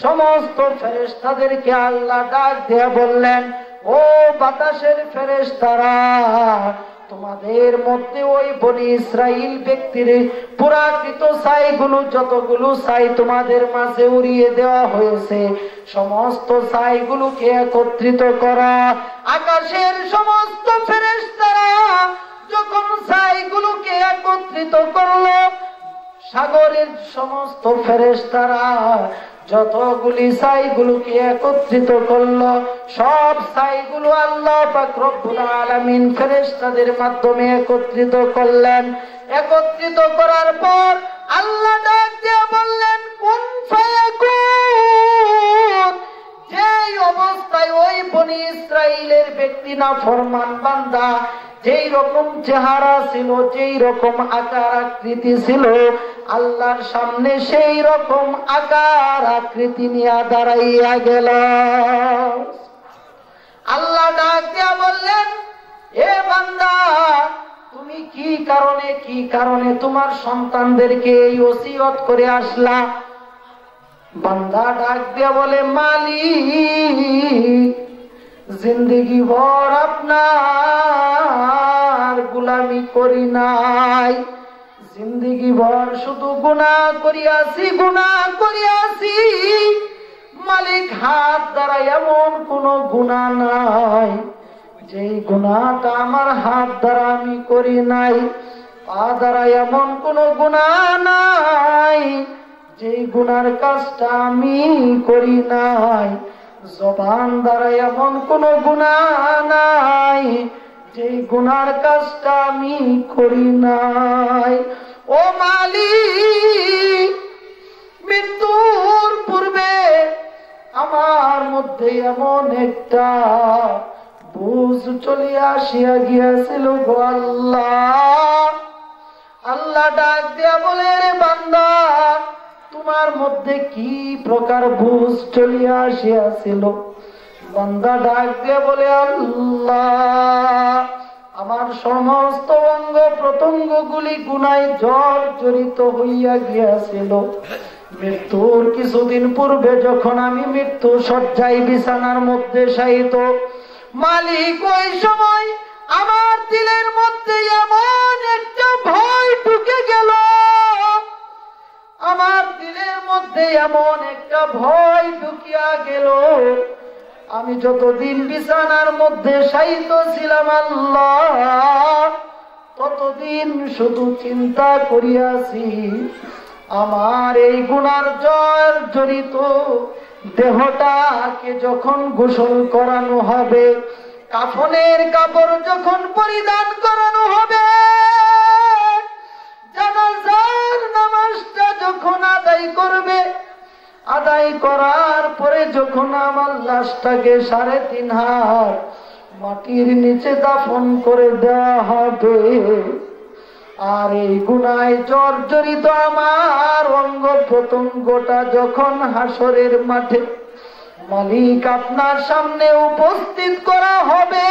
সমস্ত ফেরেশতাদেরকে আল্লাহ ডাক দিয়ে বললেন, ও বাতাসের ফেরেশতারা, তোমাদের মধ্যে ওই বনি ইসরাইল ব্যক্তির পুরাকৃত ছাইগুলো, যতগুলো ছাই তোমাদের মাঝে উড়িয়ে দেওয়া হয়েছে, সমস্ত ছাইগুলোকে একত্রিত করা। আকাশের সমস্ত ফেরেশতারা যখন ছাইগুলোকে একত্রিত করলো, সাগরের সমস্ত ফেরেশতারা যতগুলি ছাইগুলোকে একত্রিত করলো, সব ছাইগুলো আল্লাহ পাক রব্বুল আলামিন ফেরেশতাদের মাধ্যমে একত্রিত করলেন। একত্রিত করার পর আল্লাহ ডাক দিয়ে বললেন, কুন ফায়াকুন। যেই অবস্থায় ওই বনি ইসরাইলের ব্যক্তি নাফরমান বান্দা যেই রকম চেহারা ছিল, যেই রকম আকার আকৃতি ছিল, আল্লাহর সামনে সেই রকম আকার আকৃতি নিয়ে দাঁড়াইয়া গেল। আল্লাহ ডাক দিয়া বললেন, এ বান্দা, তুমি কি কারণে তোমার সন্তানদেরকে এই ওসিয়ত করে আসলা? বান্দা ডাক দিয়া বলে, মালিক জিন্দেগি ভর আপনার গোলামি করি নাই, জিন্দেগি ভর শুধু গুনাহ করিয়াছি। মালিক হাত দ্বারা এমন কোন গুনাহ নাই যেই গুনাহটা আমার হাত দ্বারা আমি করি নাই, পা দ্বারা এমন কোন গুনাহ নাই যেই গুনার কাজটা আমি করি নাই, জবান দ্বারা এমন কোন গুনাহ নাই যেই গুনার কাজটা আমি করি নাই। ও মালিক, মৃত্যুর পূর্বে আমার মধ্যে এমন একটা বুঝ চলিয়া আসিয়া গিয়াছিল গো আল্লাহ। আল্লাহ ডাক দিয়া বলে, রে বান্দা, তোমার মধ্যে কি প্রকার বুঝ চলিয়া আসিয়াছিল? বান্দা ডাক দিয়া বলে, আল্লাহ, আমার সমস্ত অঙ্গ প্রত্যঙ্গ গুলি গুনায় জর্জরিত হইয়া গিয়াছিল। মৃত্যুর কিছুদিন পূর্বে যখন আমি মৃত্যু শয্যায় বিছানার মধ্যে শায়িত, মালিক ওই সময় আমার দিলের মধ্যে এমন একটা ভয় ঢুকে গেল, আমার দিলের মধ্যে এমন একটা ভয় ঢুকিয়া গেল। আমি যতদিন বিছানার মধ্যে শায়িত ছিলাম, আল্লাহ, ততদিন শুধু চিন্তা করিয়াছি আমার এই গুনার জড়িত দেহটাকে যখন গোসল করানো হবে, কাফনের কাপড় যখন পরিধান করানো হবে, জানাজার নামাজটা যখন আদায় করবে, আদায় করার পরে যখন আমার লাশটাকে 3.5 হাত মাটির নিচে দাফন করে দেওয়া হবে, আর এই গুনায় জর্জরিত আমার অঙ্গ প্রত্যঙ্গটা যখন হাসরের মাঠে মালিক আপনার সামনে উপস্থিত করা হবে,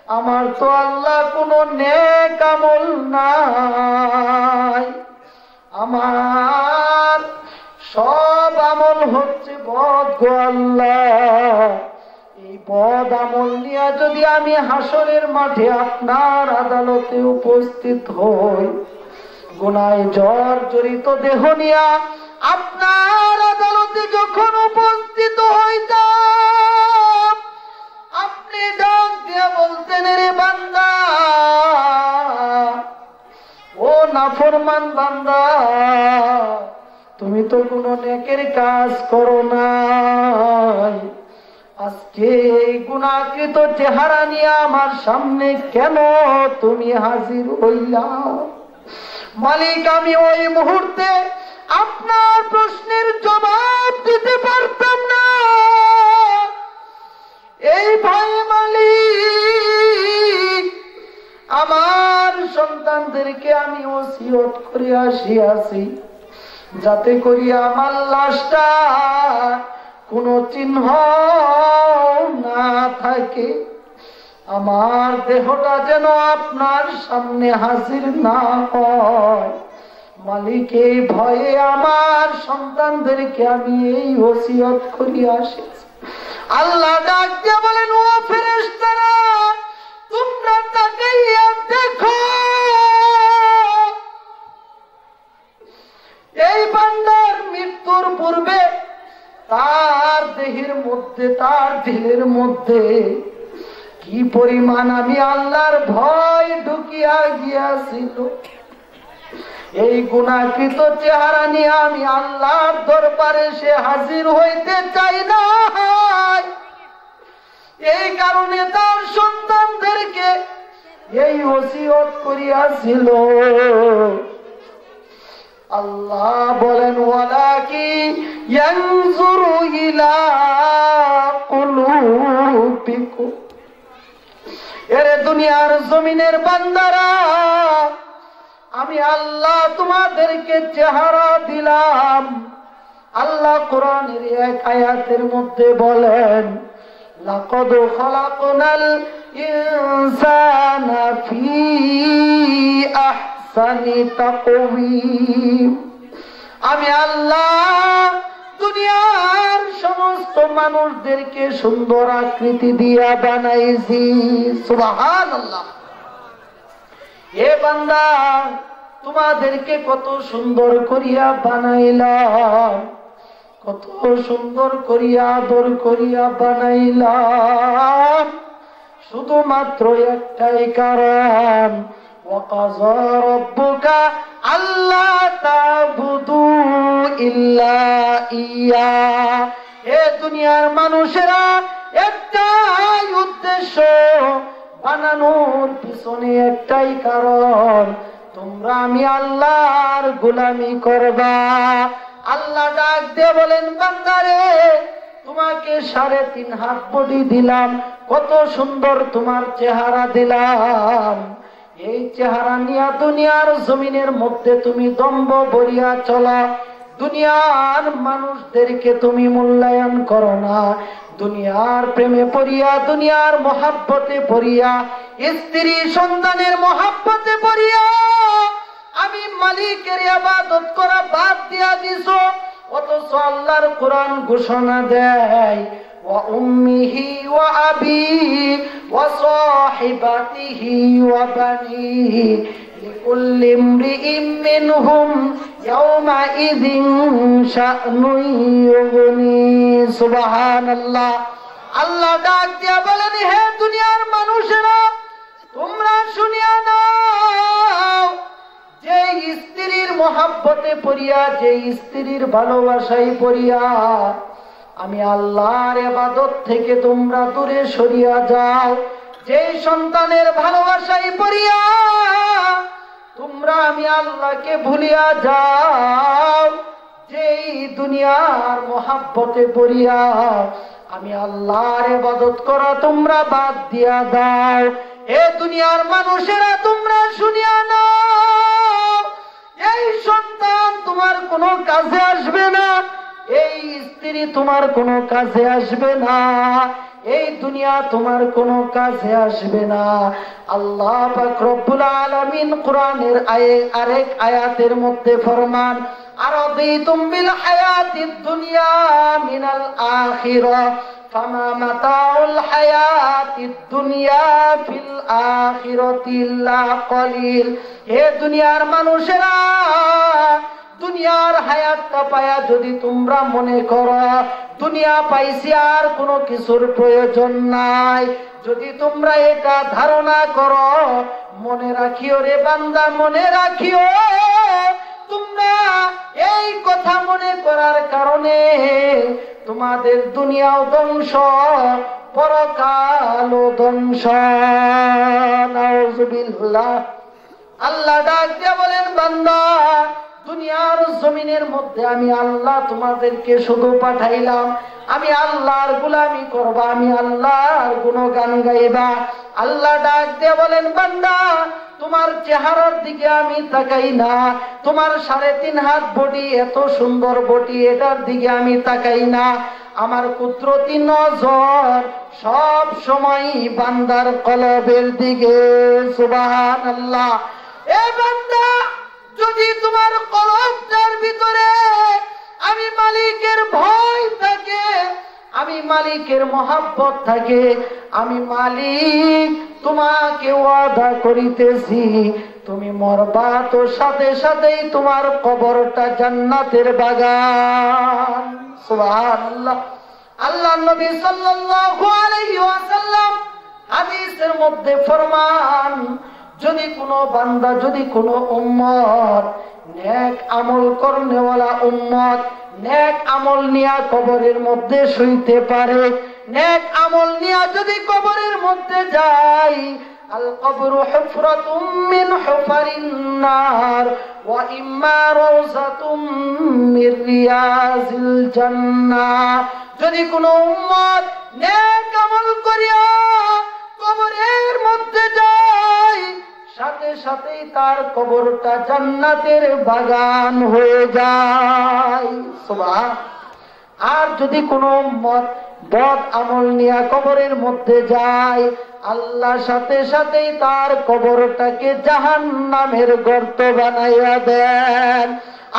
আমার তো আল্লাহ কোনো নেক আমল নাই, আমার সব আমল হচ্ছে বদ গো আল্লাহ। এই বদ আমল নিয়ে যদি আমি হাসরের মাঠে আপনার আদালতে উপস্থিত হই, গুনায় জর্জরিত দেহ নিয়া আপনার আদালতে যখন উপস্থিত হইতাম, আপনি ডাক দিয়ে বলতেন, রে বান্দা, ও নাফরমান বান্দা, তুমি তো কোনো নেকের কাজ করো নাই, আজকে এই গুনাহকৃত চেহারা নিয়ে আমার সামনে কেন তুমি হাজির হইলা? মালিক, আমি ওই মুহূর্তে আপনার প্রশ্নের জবাব দিতে পারতাম না, এই ভয়ে মালিক আমার সন্তানদেরকে আমি ওসিয়ত করে আসিয়াছি, যাতে করি আমার লাশটা কোনো চিহ্ন না থাকে, আমার দেহটা যেন আপনার সামনে হাজির না হয়। মালিক, এই ভয়ে আমার সন্তানদেরকে আমি এই ওসিয়ত করে আসিয়াছি। আল্লাহ ডাক দিয়ে বলেন, ও ফেরেশতারা, তোমরা তাকাইয়া দেখো, এই বান্দার মৃত্যুর পূর্বে তার দেহের মধ্যে, তার দিলের মধ্যে কি পরিমাণ আমি আল্লাহর ভয় ঢুকিয়া গিয়াছিল। এই গুনাহকৃত চেহারা নিয়ে আমি আল্লাহর দরবারে সে হাজির হইতে চাই না, এই কারণে তার সন্তানদেরকে এই ওসিয়ত করিয়াছিল। আল্লাহ বলেন, ওয়ালাকি ইয়ানজুরু ইলা কুলুবিকুম, এরে দুনিয়ার জমিনের বান্দারা, আমি আল্লাহ তোমাদেরকে চেহারা দিলাম। আল্লাহ কোরআনের এক আয়াতের মধ্যে বলেন, লাকাদ খালাকনাল ইনসানা ফি আহসানি তাকওয়িম, আমি আল্লাহ দুনিয়ার সমস্ত মানুষদেরকে সুন্দর আকৃতি দিয়া বানাইছি। সুবহানাল্লাহ। এ বান্দা, তোমাদেরকে কত সুন্দর করিয়া বানাইলাম, কত সুন্দর করিয়া আদর করিয়া বানাইলাম, শুধুমাত্র একটাই কারণ, ওয়াকাযা রাব্বুকা আল্লা তা'বুদু ইল্লা ইয়া। হে দুনিয়ার মানুষেরা, একটাই উদ্দেশ্য, বানানোর পিছনে একটাই কারণ, তোমরা আমি আল্লাহর গোলামি করবা। আল্লাহ ডাক দিয়ে বলেন, বান্দারে, তোমাকে 3.5 হাত বডি দিলাম, কত সুন্দর তোমার চেহারা দিলাম, এই চেহারা নিয়ে দুনিয়ার জমিনের মধ্যে তুমি দম্ভ ভরিয়া চলা, দুনিয়ার মানুষদেরকে তুমি মূল্যায়ন করো না, দুনিয়ার প্রেমে পড়িয়া, দুনিয়ার মহাব্বতে পড়িয়া, স্ত্রী সন্তানের মহাব্বতে পড়িয়া আমি মালিকের ইবাদত করা বাদ দিয়া দিছো। অথচ আল্লাহর কোরআন ঘোষণা দেয়, ওয়া উম্মিহি ওয়া আবি ওয়া সাহিবাতিহি ওয়া বানিহি লিকুল্লি ইমরিইম মিনহুম ইয়াওমা ইযিন শা'নুন ইউগনি। সুবহানাল্লাহ। আল্লাহ ডাক দিয়া বলেন, হে দুনিয়ার মানুষেরা, তোমরা শুনিয়া নাও, যে স্ত্রীর মহাব্বতে পড়িয়া, যে স্ত্রীর ভালোবাসায় পড়িয়া আমি আল্লাহর ইবাদত থেকে তোমরা দূরে সরিয়া যাও, যে সন্তানের ভালোবাসায় পড়িয়া তোমরা আমি আল্লাহকে ভুলিয়া যাও, যেই দুনিয়ার মহাব্বতে পড়িয়া আমি আল্লাহর ইবাদত করা তোমরা বাদ দিয়া দাও। এ দুনিয়ার মানুষেরা তোমরা শুনিয়া নাও, এই সন্তান তোমার কোনো কাজে আসবে না, এই স্ত্রী তোমার কোনো কাজে আসবে না, এই দুনিয়া তোমার কোনো কাজে আসবে না। আল্লাহ পাক রব্বুল আলামিন কোরআনের আরেক আয়াতের মধ্যে ফরমান, আরাদিতুম বিল হায়াতিদ দুনিয়া মিনাল আখিরাহ ফামা মাতাউল হায়াতিদ দুনিয়া ফিল আখিরাতি ইল্লা কলিল। হে দুনিয়ার মানুষেরা, দুনিয়ার হায়াতটা পায়া যদি তোমরা মনে করো দুনিয়া পাইছি আর কোনো কিছুর প্রয়োজন নাই, যদি তোমরা এটা ধারণা করো, মনে রাখিও রে বান্দা, মনে রাখিও, তোমরা এই কথা মনে করার কারণে তোমাদের দুনিয়াও ধ্বংস, পরকালও ধ্বংস। নাউযুবিল্লাহ। আল্লাহ ডাক দিয়ে বলেন, বান্দা, দুনিয়ার জমিনের মধ্যে আমি আল্লাহ তোমাদেরকে শুধু পাঠাইলাম, আমি আল্লাহর গোলামি করবা, আমি আল্লাহর গুণগান গাইবা। আল্লাহ ডাক দিয়ে বলেন, বান্দা, তোমার চেহারার দিকে আমি তাকাই না, তোমার 3.5 হাত বডি, এত সুন্দর বডি, এটার দিকে আমি তাকাই না, আমার কুদরতি নজর সব সময় বান্দার কলবের দিকে। সুবহানাল্লাহ। এ বান্দা, যদি তোমার কলবটার ভিতরে আমি মালিকের ভয় থাকে, আমি মালিকের মহাব্বত থাকে, আমি মালিক তোমাকে ওয়াদা করিতেছি, তুমি মরবা তো সাথে সাথেই তোমার কবরটা জান্নাতের বাগান। সুবহানাল্লাহ। আল্লাহ নবী সাল্লাল্লাহু আলাইহি ওয়াসাল্লাম হাদিসের মধ্যে ফরমান, যদি কোনো বান্দা, যদি কোনো উম্মত নেক আমল করনেওয়ালা উম্মত নেক আমল নিয়া কবরের মধ্যে শুইতে পারে, নেক আমল নিয়া যদি কবরের মধ্যে যায়, আল কবরু হুফরাতুম মিন হুফারিন নার ওয়া ইম্মা রাওযাতুম মির রিয়াজিল জান্নাহ। যদি কোনো উম্মত নেক আমল করিয়া কবরের মধ্যে যায়, সাথে সাথেই তার কবরটা জান্নাতের বাগান হয়ে যায়। সুবহান। আর যদি কোনো উম্মত বদ আমল নিয়ে কবরের মধ্যে যায়, আল্লাহ সাথে সাথেই তার কবরটাকে জাহান্নামের গর্ত বানাইয়া দেন।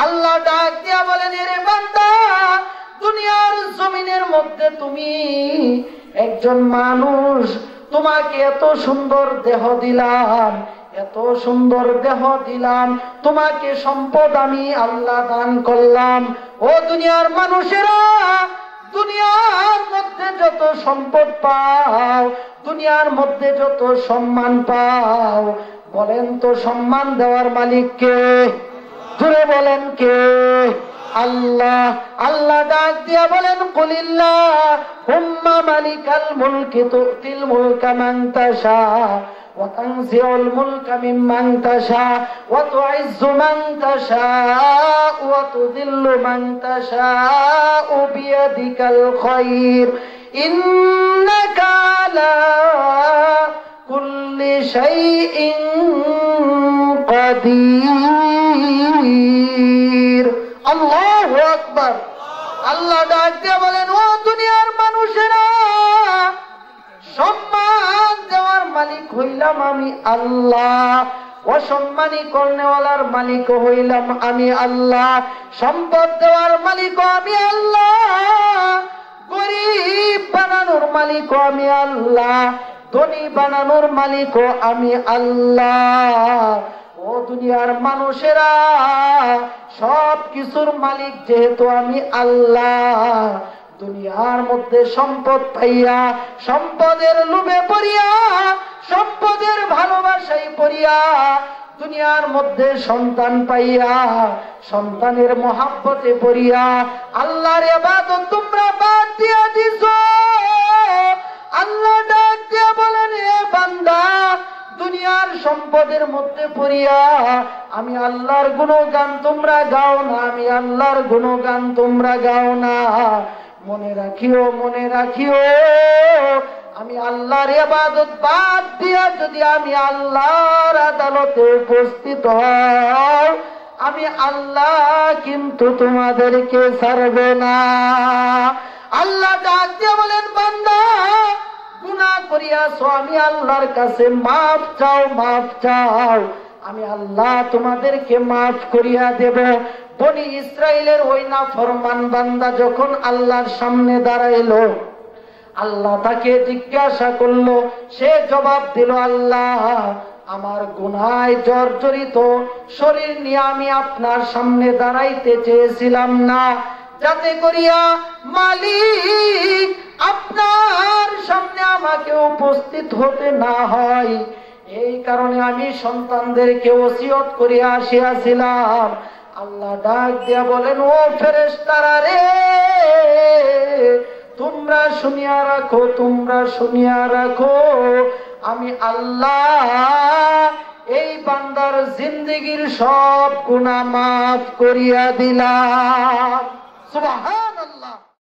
আল্লাহ ডাক দিয়া বলেন, এরে বান্দা, দুনিয়ার জমিনের মধ্যে তুমি একজন মানুষ, তোমাকে এত সুন্দর দেহ দিলাম, এত সুন্দর দেহ দিলাম, তোমাকে সম্পদ আমি আল্লাহ দান করলাম। ও দুনিয়ার মানুষেরা, দুনিয়ার মধ্যে যত সম্পদ পাও, দুনিয়ার মধ্যে যত সম্মান পাও, বলেন তো সম্মান দেওয়ার মালিক কে? জোরে বলেন কে? আল্লাহ। আল্লাহ ডাক দিয়া বলেন, কুলিল্লাহুম্মা মালিকাল মুলকি তুতিল মুলকা মান তাশা ওয়া তানজিউল মুলকা মিম্মান তাশা ওয়া তুইজ্জু মান তাশা ওয়া তুযিল্লু মান তাশা বিয়াদিকাল খায়র ইন্নাকা আলা কুল্লি শাইইন কাদির। আল্লাহু আকবার। আল্লাহ ডাক দিয়ে বলেন, ও দুনিয়ার মানুষেরা, সম্মান দেওয়ার মালিক হইলাম আমি আল্লাহ, অসম্মানী করনেওয়ালার মালিক হইলাম আমি আল্লাহ, সম্পদ দেওয়ার মালিক আমি আল্লাহ, গরিব বানানোর মালিক আমি আল্লাহ, ধনী বানানোর মালিক আমি আল্লাহ। ও দুনিয়ার মানুষেরা, সব কিছুর মালিক যেহেতু আমি আল্লাহ, দুনিয়ার মধ্যে সম্পদ পাইয়া, সম্পদের লোভে পড়িয়া, সম্পদের ভালোবাসায় পড়িয়া, দুনিয়ার মধ্যে সন্তান পাইয়া, সন্তানের মহাব্বতে পড়িয়া আল্লাহর ইবাদত তোমরা বাদ দিয়া দিছো। আল্লাহ ডাক দিয়া বলেন, এ বান্দা, দুনিয়ার সম্পদের মধ্যে পড়িয়া আমি আল্লাহর গুণগান তোমরা গাও না, আমি আল্লাহর গুণগান তোমরা গাও না। মনে রাখিও, মনে রাখিও, আমি আল্লাহর ইবাদত বাদ দিয়া যদি আমি আল্লাহর আদালতে উপস্থিত হও, আমি আল্লাহ কিন্তু তোমাদেরকে ছাড়বে না। আল্লাহ ডাক দিয়ে বলেন, বান্দা, গুনাহ করিয়াছো, আমি আল্লাহর কাছে মাফ চাও, মাফ চাও, আমি আল্লাহ তোমাদেরকে মাফ করিয়া দেব। বনি ইসরাইলের ওই নাফরমান বান্দা যখন আল্লাহর সামনে দাঁড়াইলো, আল্লাহ তাকে জিজ্ঞাসা করলো, সে জবাব দিল, আল্লাহ, আমার গুনায় জর্জরিত শরীর নিয়ে আমি আপনার সামনে দাঁড়াইতে চেয়েছিলাম না, যাতে করিয়া মালিক আপনার সামনে আমাকে উপস্থিত হতে না হয়, এই কারণে আমি সন্তানদেরকে ওসিয়ত করে আসিয়াছিলাম। আল্লাহ ডাক দিয়া বলেন, ও ফেরেশতারা রে, তোমরা শুনিয়া রাখো, তোমরা শুনিয়া রাখো, আমি আল্লাহ এই বান্দার জিন্দেগীর সব গুনাহ মাফ করিয়া দিলাম। সুবহান।